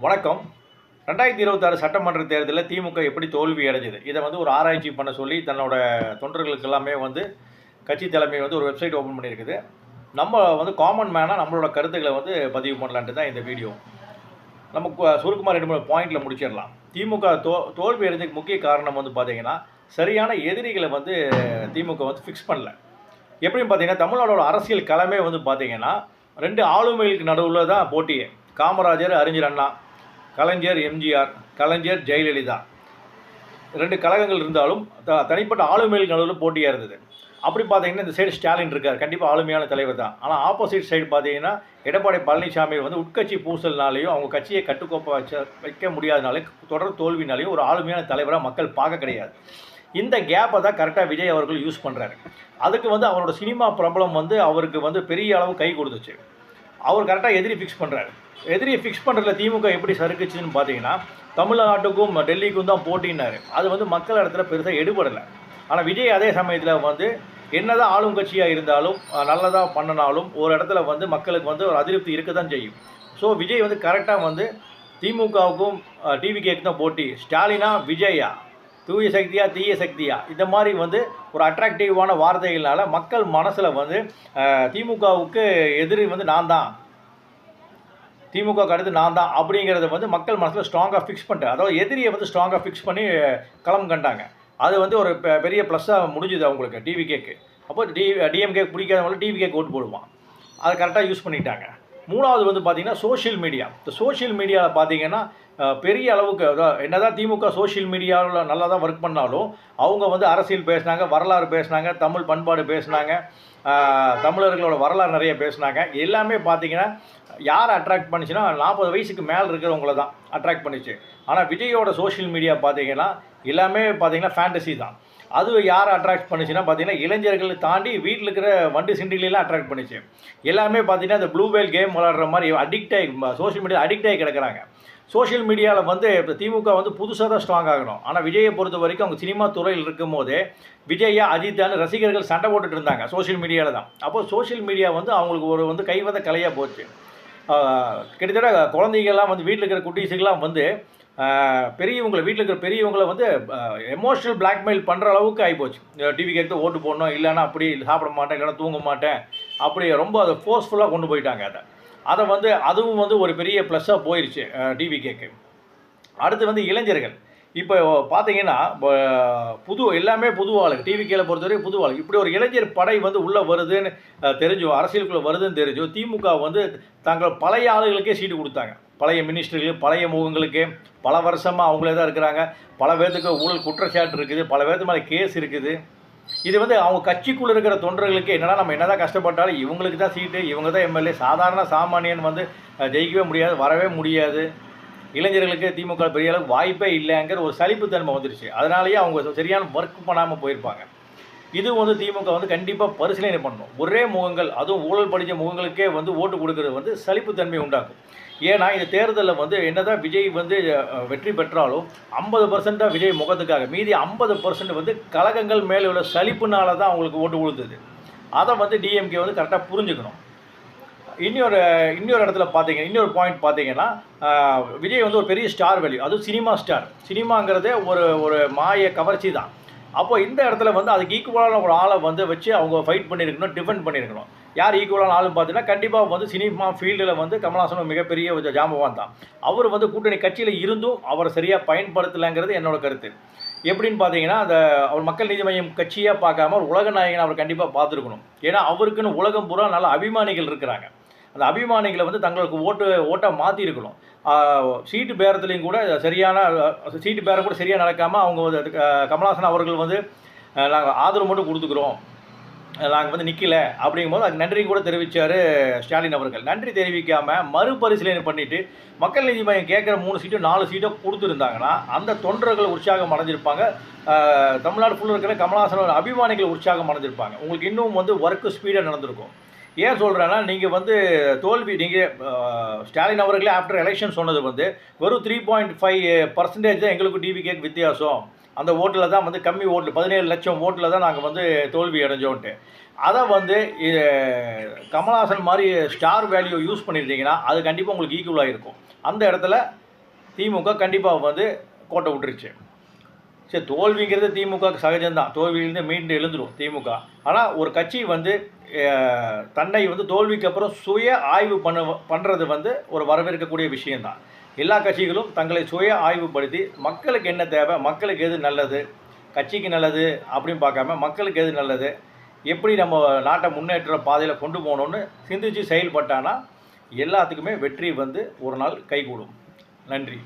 வணக்கம். 2026 சட்டமன்ற தேர்தலில் திமுக எப்படி தோல்வி அடைஞ்சது? இதை வந்து ஒரு ஆராய்ச்சி பண்ண சொல்லி தன்னோட தொண்டர்களுக்கு எல்லாமே வந்து கட்சி தலைமை வந்து ஒரு வெப்சைட் ஓப்பன் பண்ணியிருக்குது. நம்ம வந்து காமன் மேனாக நம்மளோட கருத்துக்களை வந்து பதிவு பண்ணலான்ட்டு தான் இந்த வீடியோ. நம்ம சுருக்கமாக 2 3 பாயிண்டில் முடிச்சிடலாம். திமுக தோல்வி அடைஞ்சதுக்கு முக்கிய காரணம் வந்து பார்த்தீங்கன்னா, சரியான எதிரிகளை வந்து திமுக வந்து ஃபிக்ஸ் பண்ணல. எப்படின்னு பார்த்தீங்கன்னா, தமிழ்நாடோட அரசியல் களமே வந்து பார்த்தீங்கன்னா 2 ஆளுமைகளுக்கு நடுவில் தான் போட்டியே. காமராஜர், அறிஞர் அண்ணா, கலைஞர் எம்ஜிஆர், கலைஞர் ஜெயலலிதா 2 கழகங்கள் இருந்தாலும் தனிப்பட்ட ஆளுமைகளுக்கு நடுவில் போட்டியாக இருந்தது. அப்படி பார்த்தீங்கன்னா இந்த சைடு ஸ்டாலின் இருக்கார், கண்டிப்பாக ஆளுமையான தலைவர் தான். ஆனால் ஆப்போசிட் சைடு பார்த்தீங்கன்னா எடப்பாடி பழனிசாமி வந்து உட்கட்சி பூசல்னாலேயும் அவங்க கட்சியை கட்டுக்கோப்பை வைக்க முடியாதனாலையும் தொடர் தோல்வினாலையும் ஒரு ஆளுமையான தலைவராக மக்கள் பார்க்க கிடையாது. இந்த கேப்பை தான் கரெக்டாக விஜய் அவர்கள் யூஸ் பண்ணுறாரு. அதுக்கு வந்து அவரோட சினிமா பிரபலம் வந்து அவருக்கு வந்து பெரிய அளவு கை கொடுத்துச்சு. அவர் கரெக்டாக எதிரி ஃபிக்ஸ் பண்ணுறாரு. எதிரியை ஃபிக்ஸ் பண்ணுறதுல திமுக எப்படி சறுக்குச்சுன்னு பார்த்தீங்கன்னா, தமிழ்நாட்டுக்கும் டெல்லிக்கும் தான் போட்டின்னாரு. அது வந்து மக்கள் இடத்துல பெருசாக எடுபடலை. ஆனால் விஜய் அதே சமயத்தில் வந்து என்னதான் ஆளும் கட்சியாக இருந்தாலும் நல்லதாக பண்ணினாலும் ஒரு இடத்துல வந்து மக்களுக்கு வந்து ஒரு அதிருப்தி இருக்க தான் செய்யும். ஸோ விஜய் வந்து கரெக்டாக வந்து திமுகவுக்கும் டிவிகேக்கு தான் போட்டி. ஸ்டாலினா விஜயா, தூய சக்தியா தீய சக்தியா, இந்த மாதிரி வந்து ஒரு அட்ராக்டிவான வார்த்தைகளால் மக்கள் மனசில் வந்து திமுகவுக்கு எதிரி வந்து நான் தான், திமுக அடுத்து நான் தான் அப்படிங்கிறத வந்து மக்கள் மனசில் ஸ்ட்ராங்காக ஃபிக்ஸ் பண்ணிட்டு, அதாவது எதிரியை வந்து ஸ்ட்ராங்காக ஃபிக்ஸ் பண்ணி களம் கண்டாங்க. அது வந்து ஒரு பெரிய ப்ளஸ்ஸாக முடிஞ்சுது அவங்களுக்கு டிவிகேக்கு. அப்போ டிஎம்கே பிடிக்காதவங்களும் டிவிகேக்கு ஓட்டு போடுவான். அதை கரெக்டாக யூஸ் பண்ணிட்டாங்க. மூணாவது வந்து பார்த்திங்கன்னா சோஷியல் மீடியா. இந்த சோஷியல் மீடியாவில் பார்த்திங்கன்னா பெரிய அளவுக்கு என்னதான் திமுக சோஷியல் மீடியாவில் நல்லா தான் ஒர்க் பண்ணாலும் அவங்க வந்து அரசியல் பேசினாங்க, வரலாறு பேசினாங்க, தமிழ் பண்பாடு பேசினாங்க, தமிழர்களோட வரலாறு நிறைய பேசினாங்க. எல்லாமே பார்த்திங்கன்னா யாரை அட்ராக்ட் பண்ணிச்சுன்னா 40 வயசுக்கு மேலே இருக்கிறவங்கள தான் அட்ராக்ட் பண்ணிச்சு. ஆனால் விஜயோட சோஷியல் மீடியா பார்த்திங்கன்னா எல்லாமே பார்த்திங்கன்னா ஃபேண்டசி தான். அது யாரை அட்ராக்ட் பண்ணிச்சுன்னா பார்த்தீங்கன்னா இளைஞர்களை தாண்டி வீட்டில் இருக்கிற வண்டி சிண்டிகளெலாம் அட்ராக்ட் பண்ணிச்சு. எல்லாமே பார்த்தீங்கன்னா இந்த ப்ளூ வேல் கேம் விளாடுற மாதிரி அடிக்ட் ஆகி சோஷியல் மீடியா அடிக்ட் ஆகி கிடக்கிறாங்க. சோஷியல் மீடியாவில் வந்து இப்போ திமுக வந்து புதுசாக தான் ஸ்ட்ராங் ஆகணும். ஆனால் விஜயை பொறுத்த வரைக்கும் அவங்க சினிமா துறையில் இருக்கும் போதே விஜயா அஜித்தான ரசிகர்கள் சண்டை போட்டுட்டு இருந்தாங்க சோஷியல் மீடியாவில் தான். அப்போது சோஷியல் மீடியா வந்து அவங்களுக்கு ஒரு வந்து கைவந்த கலையாக போச்சு. கிட்டத்தட்ட குழந்தைங்கள்லாம் வந்து வீட்டில் இருக்கிற குட்டீஸுக்கெல்லாம் வந்து பெரியவங்களை வீட்டில் இருக்கிற பெரியவங்களை வந்து எமோஷனல் பிளாக்மெயில் பண்ணுற அளவுக்கு ஆகிப்போச்சு. டிவிக்கு எடுத்து ஓட்டு போடணும், இல்லைன்னா அப்படி சாப்பிட மாட்டேன், இல்லைன்னா தூங்க மாட்டேன், அப்படி ரொம்ப அதை ஃபோர்ஸ்ஃபுல்லாக கொண்டு போயிட்டாங்க. அதை வந்து அதுவும் வந்து ஒரு பெரிய ப்ளஸ்ஸாக போயிடுச்சு டிவிகேக்கு. அடுத்து வந்து இளைஞர்கள். இப்போ பார்த்தீங்கன்னா எல்லாமே புது ஆளுங்க. டிவிகேல பொறுத்தவரைக்கும் புது ஆளுங்க. இப்படி ஒரு இளைஞர் படை வந்து உள்ளே வருதுன்னு தெரிஞ்சோ, அரசியலுக்குள்ளே வருதுன்னு தெரிஞ்சோ, திமுக வந்து தங்கள் பழைய ஆளுகளுக்கே சீட்டு கொடுத்தாங்க. பழைய மினிஸ்டர்களுக்கு, பழைய முகங்களுக்கு, பல வருஷமாக அவங்களே தான் இருக்கிறாங்க. பல பேர்த்துக்கு ஊழல் குற்றச்சாட்டு இருக்குது, பல பேர்த்து மேலே கேஸ் இருக்குது. இது வந்து அவங்க கட்சிக்குள்ளே இருக்கிற தொண்டர்களுக்கு என்னடா நம்ம என்ன தான் கஷ்டப்பட்டாலும் இவங்களுக்கு தான் சீட்டு, இவங்க தான் எம்எல்ஏ, சாதாரண சாமானியன் வந்து ஜெயிக்கவே முடியாது, வரவே முடியாது, இளைஞர்களுக்கு திமுக பெரிய அளவுக்கு வாய்ப்பே இல்லைங்கிற ஒரு சலிப்புத்தன்மை வந்துருச்சு. அதனாலேயே அவங்க சரியான ஒர்க் பண்ணாமல் போயிருப்பாங்க. இது வந்து திமுக வந்து கண்டிப்பாக பரிசீலனை பண்ணணும். ஒரே முகங்கள், அதுவும் ஊழல் படித்த முகங்களுக்கே வந்து ஓட்டு கொடுக்கறது வந்து சலிப்புத்தன்மை உண்டாக்கும். ஏன்னா இந்த தேர்தலில் வந்து என்னதான் விஜய் வந்து வெற்றி பெற்றாலும் 50% தான் விஜய் முகத்துக்காக, மீதி 50% வந்து கழகங்கள் மேலே உள்ள சலிப்புனால தான் அவங்களுக்கு ஓட்டு விழுந்தது. அதை வந்து டிஎம்கே வந்து கரெக்டாக புரிஞ்சுக்கணும். இன்னொரு இடத்துல பார்த்தீங்கன்னா, இன்னொரு பாயிண்ட் பார்த்தீங்கன்னா, விஜய் வந்து ஒரு பெரிய ஸ்டார் வேல்யூ, அதுவும் சினிமா ஸ்டார். சினிமாங்கிறதே ஒரு மாய கவர்ச்சி தான். அப்போ இந்த இடத்துல வந்து அதுக்கு ஈக்குவலான ஒரு ஆளை வந்து வச்சு அவங்க ஃபைட் பண்ணியிருக்கணும், டிஃபெண்ட் பண்ணியிருக்கணும். யார் ஈக்குவலான ஆளுன்னு பார்த்தீங்கன்னா, கண்டிப்பாக வந்து சினிமா ஃபீல்டில் வந்து கமல்ஹாசன் மிகப்பெரிய ஒரு ஜாம்பவான் தான். அவர் வந்து கூட்டணி கட்சியில் இருந்தும் அவரை சரியாக பயன்படுத்தலைங்கிறது என்னோட கருத்து. எப்படின்னு பார்த்தீங்கன்னா, அவர் மக்கள் நீதி மையம் கட்சியாக பார்க்காம ஒரு உலக நாயகன் அவர் கண்டிப்பாக பார்த்துருக்கணும். ஏன்னா அவருக்குன்னு உலகம் பூரா நல்ல அபிமானிகள் இருக்கிறாங்க. அந்த அபிமானிகளை வந்து தங்களுக்கு ஓட்டாக மாற்றிருக்கணும். சீட்டு பேரத்துலேயும் கூட சரியான சீட்டு பேரம் கூட சரியாக நடக்காமல் அவங்க வந்து கமல்ஹாசன் அவர்கள் வந்து நாங்கள் ஆதரவு மட்டும் கொடுத்துக்குறோம், நாங்கள் வந்து நிற்கலை அப்படிங்கும்போது அதுக்கு நன்றி கூட தெரிவித்தார் ஸ்டாலின் அவர்கள். நன்றி தெரிவிக்காமல் மறுபரிசீலனை பண்ணிவிட்டு மக்கள் நீதி மையம் கேட்குற 3 சீட்டோ 4 சீட்டோ கொடுத்துருந்தாங்கன்னா அந்த தொண்டர்கள் உற்சாகம் அடைஞ்சிருப்பாங்க. தமிழ்நாடு ஃபுல்லாக இருக்கிற கமல்ஹாசன் அபிமானிகள் உற்சாகம் அடைஞ்சிருப்பாங்க. உங்களுக்கு இன்னும் வந்து ஒர்க்கு ஸ்பீடாக நடந்திருக்கும். ஏன் சொல்கிறேன்னா, நீங்கள் வந்து ஸ்டாலின் அவர்களே ஆஃப்டர் எலெக்ஷன் சொன்னது வந்து வெறும் 3.5% தான் எங்களுக்கு டிவிகேக்கு வித்தியாசம், அந்த ஓட்டில் தான் வந்து கம்மி ஓட்டில் 17 லட்சம் ஓட்டில் தான் நாங்கள் வந்து தோல்வி அடைஞ்சோன்ட்டு. அதை வந்து கமல்ஹாசன் மாதிரி ஸ்டார் வேல்யூ யூஸ் பண்ணியிருந்தீங்கன்னா அது கண்டிப்பாக உங்களுக்கு ஈக்குவலாக இருக்கும். அந்த இடத்துல திமுக கண்டிப்பாக வந்து கோட்டை விட்டுருச்சு. சரி, தோல்விங்கிறது திமுகவுக்கு சகஜம்தான். தோல்வியிலேருந்து மீண்டு எழுந்துடும் திமுக. ஆனால் ஒரு கட்சி வந்து தன்னை வந்து தோல்விக்கு அப்புறம் சுய ஆய்வு பண்ணுறது வந்து ஒரு வரவேற்கக்கூடிய விஷயந்தான். எல்லா கட்சிகளும் தங்களை சுய ஆய்வுப்படுத்தி மக்களுக்கு என்ன தேவை, மக்களுக்கு எது நல்லது, கட்சிக்கு நல்லது அப்படின்னு பார்க்காம மக்களுக்கு எது நல்லது, எப்படி நம்ம நாட்டை முன்னேற்ற பாதையில் கொண்டு போகணுன்னு சிந்தித்து செயல்பட்டானா எல்லாத்துக்குமே வெற்றி வந்து ஒரு நாள் கைகூடும். நன்றி.